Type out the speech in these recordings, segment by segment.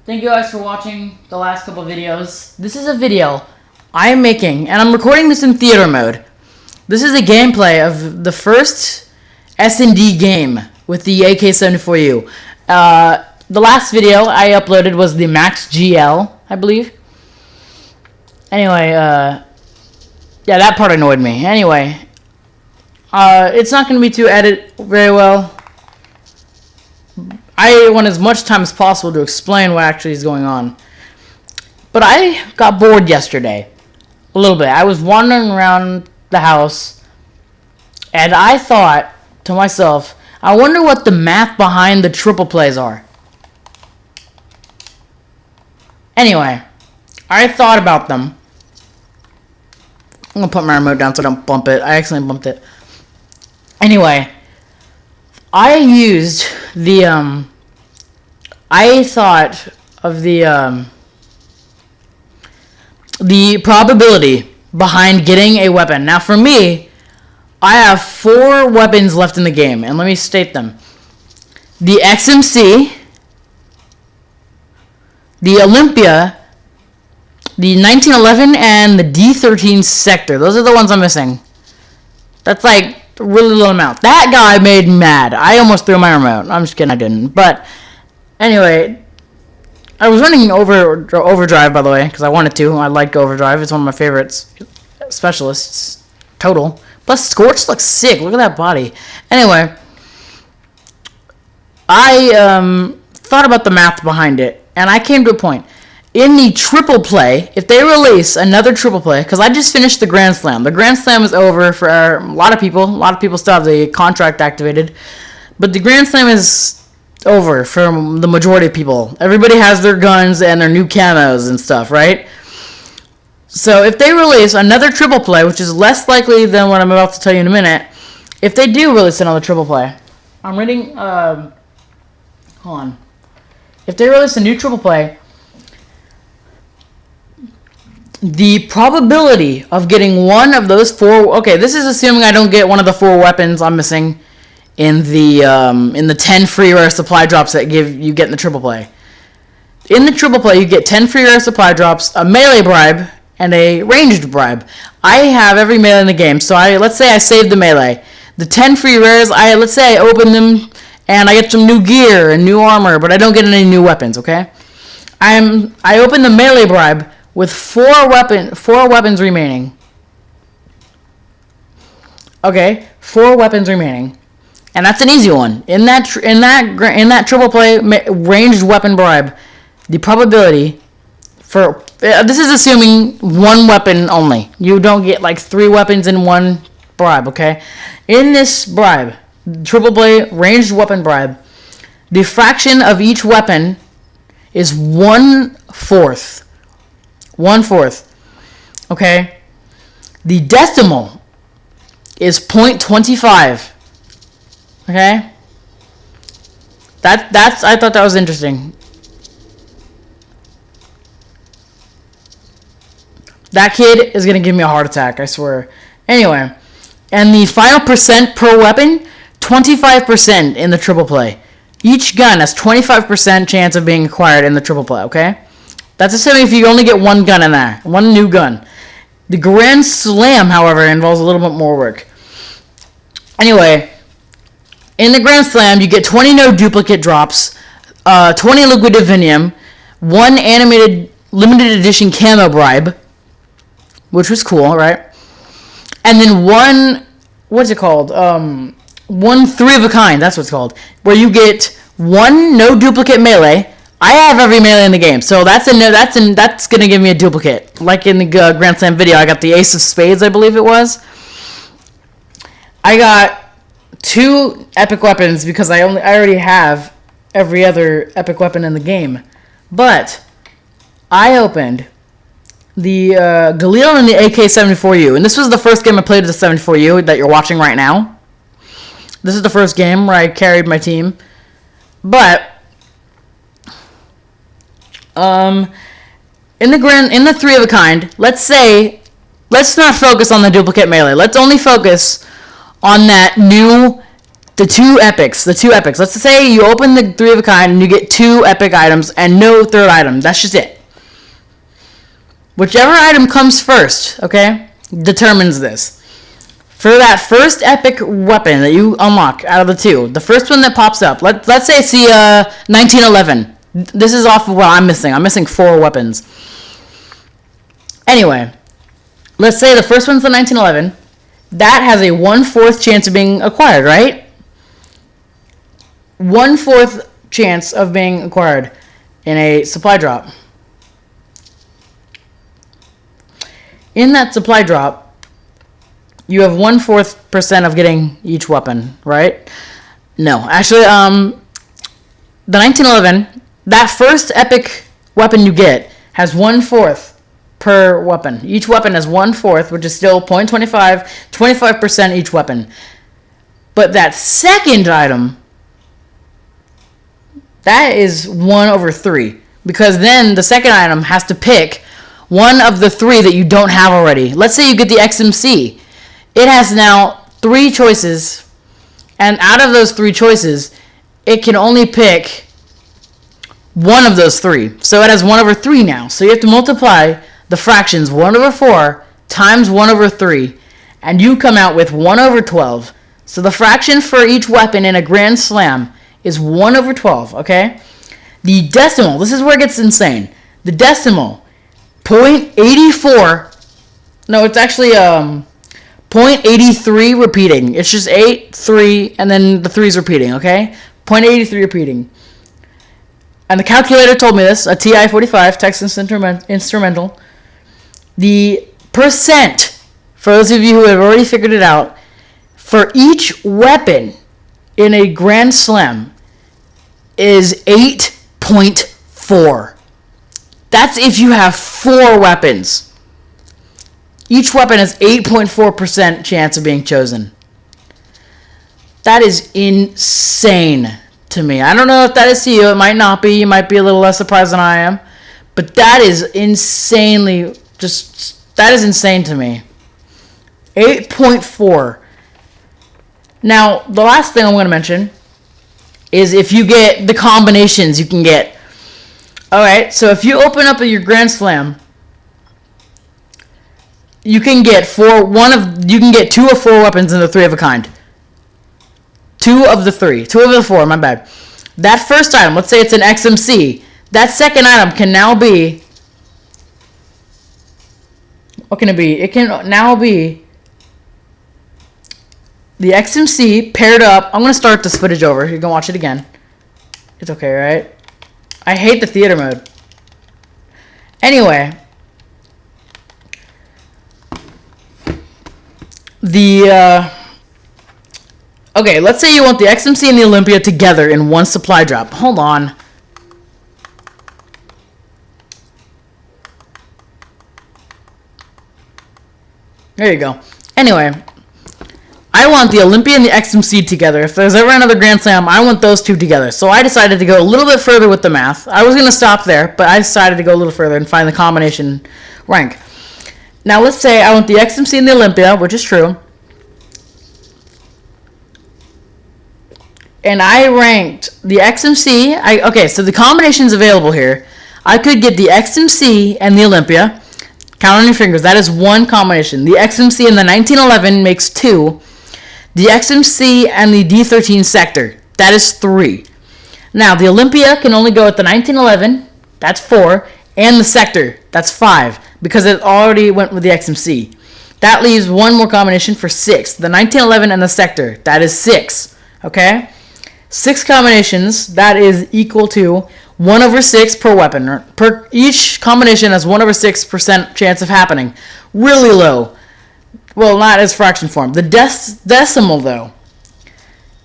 Thank you guys for watching the last couple videos. This is a video I am making, and I'm recording this in theater mode. This is a gameplay of the first S&D game with the AK-74U. The last video I uploaded was the Max GL, I believe. Anyway, yeah, that part annoyed me. Anyway, it's not going to be to edit very well. I want as much time as possible to explain what actually is going on. But I got bored yesterday. A little bit. I was wandering around the house, and I thought to myself, I wonder what the math behind the triple plays are. Anyway, I thought about them. I'm going to put my remote down so I don't bump it. I accidentally bumped it. Anyway, I used the, I thought of the probability behind getting a weapon. Now, for me, I have 4 weapons left in the game, and let me state them. The XMC, the Olympia, the 1911, and the D13 Sector. Those are the ones I'm missing. That's like a really little amount. That guy made me mad. I almost threw my remote. I'm just kidding, I didn't. But anyway, I was running overdrive, by the way, because I wanted to. I like overdrive. It's one of my favorites. Specialists. Total. Plus, Scorch looks sick. Look at that body. Anyway, I thought about the math behind it, and I came to a point. In the triple play, if they release another triple play, because I just finished the Grand Slam. The Grand Slam is over for a lot of people. A lot of people still have the contract activated. But the Grand Slam is over for the majority of people. Everybody has their guns and their new camos and stuff, right? So if they release another triple play, which is less likely than what I'm about to tell you in a minute, if they do release another triple play, I'm reading, hold on. If they release a new triple play, the probability of getting one of those 4, okay, this is assuming I don't get one of the 4 weapons I'm missing in the 10 free rare supply drops that you get in the triple play. In the triple play, you get 10 free rare supply drops, a melee bribe, and a ranged bribe. I have every melee in the game, so let's say I saved the melee. The 10 free rares, let's say I open them and I get some new gear and new armor, but I don't get any new weapons, okay? I open the melee bribe with 4 weapons remaining. Okay, 4 weapons remaining. And that's an easy one. In that triple play ranged weapon bribe, the probability for this is assuming 1 weapon only. You don't get like 3 weapons in one bribe, okay? In this bribe, triple play ranged weapon bribe, the fraction of each weapon is 1/4. 1/4. Okay? The decimal is 0.25. Okay? I thought that was interesting. That kid is going to give me a heart attack, I swear. Anyway, and the final percent per weapon, 25% in the triple play. Each gun has 25% chance of being acquired in the triple play, okay? That's assuming if you only get 1 gun in there, 1 new gun. The Grand Slam, however, involves a little bit more work. Anyway, in the Grand Slam, you get 20 no duplicate drops, 20 liquid divinium, 1 animated limited edition camo bribe, which was cool, right? And then 1, what's it called? 1 3 of a kind, that's what it's called, where you get 1 no duplicate melee. I have every melee in the game, so that's gonna give me a duplicate. Like in the Grand Slam video, I got the Ace of Spades, I believe it was. I got 2 epic weapons because I already have every other epic weapon in the game. But I opened the Galil and the AK-74U, and this was the first game I played with the 74U that you're watching right now. This is the first game where I carried my team. But in the 3 of a kind, let's not focus on the duplicate melee. Let's only focus on that new The two epics. Let's say you open the 3 of a kind and you get 2 epic items and no third item. That's just it. Whichever item comes first, okay, determines this. For that first epic weapon that you unlock out of the 2, the first one that pops up, let's say it's the 1911. This is off of what I'm missing. I'm missing 4 weapons. Anyway, let's say the first one's the 1911. That has a 1/4 chance of being acquired, right? 1/4 chance of being acquired in a supply drop. In that supply drop, you have 1/4% of getting each weapon, right? No, actually, the 1911, that first epic weapon you get has 1/4 per weapon. Each weapon has 1/4, which is still 0.25, 25% each weapon. But that second item, that is 1/3, because then the second item has to pick one of the 3 that you don't have already. Let's say you get the XMC. It has now 3 choices, and out of those 3 choices, it can only pick one of those 3. So it has 1/3 now. So you have to multiply the fractions 1/4 times 1/3, and you come out with 1/12. So the fraction for each weapon in a Grand Slam is 1/12, okay? The decimal, this is where it gets insane. The decimal, 0.84, no, it's actually 0.83 repeating. It's just 8, 3, and then the 3's repeating, okay? 0.83 repeating. And the calculator told me this, a TI-45, Texas Instrumental. The percent, for those of you who have already figured it out, for each weapon in a Grand Slam is 8.4. That's if you have 4 weapons. Each weapon has 8.4% chance of being chosen. That is insane to me. I don't know if that is to you. It might not be. You might be a little less surprised than I am. But that is insanely, that is insane to me. 8.4. Now, the last thing I'm going to mention is if you get the combinations you can get. Alright, so if you open up your Grand Slam, you can get 2 of 4 weapons in the 3 of a kind. 2 of the 4, my bad. That first item, let's say it's an XMC, that second item can now be, what can it be? It can now be the XMC paired up. I'm going to start this footage over. You can watch it again. It's okay, right? I hate the theater mode. Anyway, okay, let's say you want the XMC and the Olympia together in one supply drop. Hold on. There you go. Anyway, I want the Olympia and the XMC together. If there's ever another Grand Slam, I want those 2 together. So I decided to go a little bit further with the math. I was going to stop there, but I decided to go a little further and find the combination rank. Now let's say I want the XMC and the Olympia, which is true. And I ranked the XMC. Okay, so the combinations available here. I could get the XMC and the Olympia. Count on your fingers. That is 1 combination. The XMC and the 1911 makes 2. The XMC and the D13 sector. That is 3. Now, the Olympia can only go with the 1911. That's 4. And the sector. That's 5. Because it already went with the XMC. That leaves 1 more combination for 6. The 1911 and the sector. That is 6. Okay? 6 combinations. That is equal to 1/6 per weapon. Each combination has 1/6% chance of happening. Really low. Well, not as fraction form. The decimal, though,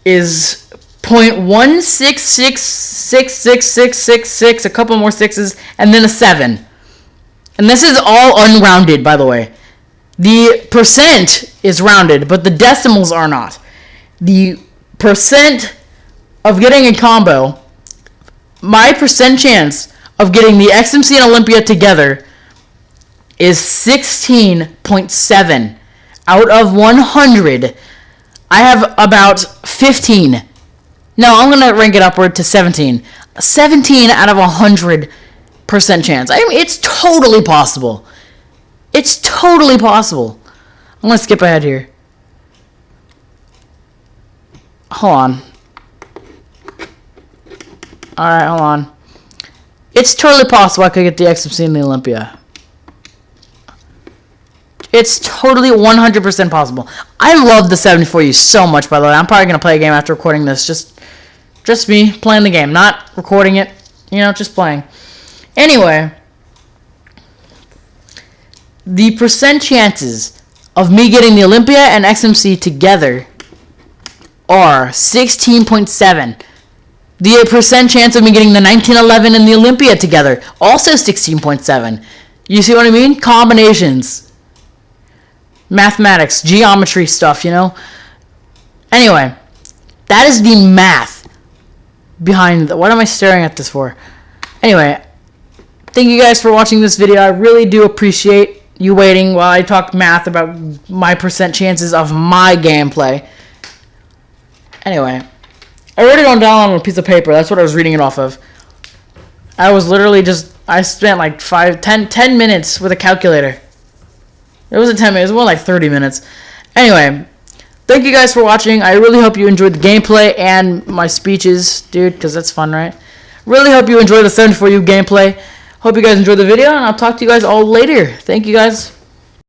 is 0.1666666, a couple more 6s, and then a 7. And this is all unrounded, by the way. The percent is rounded, but the decimals are not. The percent of getting a combo, my percent chance of getting the XMC and Olympia together is 16.7 out of 100. I have about 15. No, I'm going to rank it upward to 17. 17 out of 100% chance. I mean, it's totally possible. It's totally possible. I'm going to skip ahead here. Hold on. Alright, hold on. It's totally possible I could get the XMC in the Olympia. It's totally 100% possible. I love the 74U so much, by the way. I'm probably going to play a game after recording this. Just me playing the game, not recording it. You know, just playing. Anyway, the percent chances of me getting the Olympia and XMC together are 16.7. The percent chance of me getting the 1911 and the Olympia together, also 16.7. You see what I mean? Combinations. Mathematics, geometry stuff, you know? Anyway, that is the math behind what am I staring at this for? Anyway, thank you guys for watching this video. I really do appreciate you waiting while I talk math about my percent chances of my gameplay. Anyway, I wrote it on down on a piece of paper. That's what I was reading it off of. I was literally I spent like 10 minutes with a calculator. It wasn't 10 minutes. It was more like 30 minutes. Anyway, thank you guys for watching. I really hope you enjoyed the gameplay and my speeches, dude, because that's fun, right? Really hope you enjoyed the 74U gameplay. Hope you guys enjoyed the video, and I'll talk to you guys all later. Thank you, guys.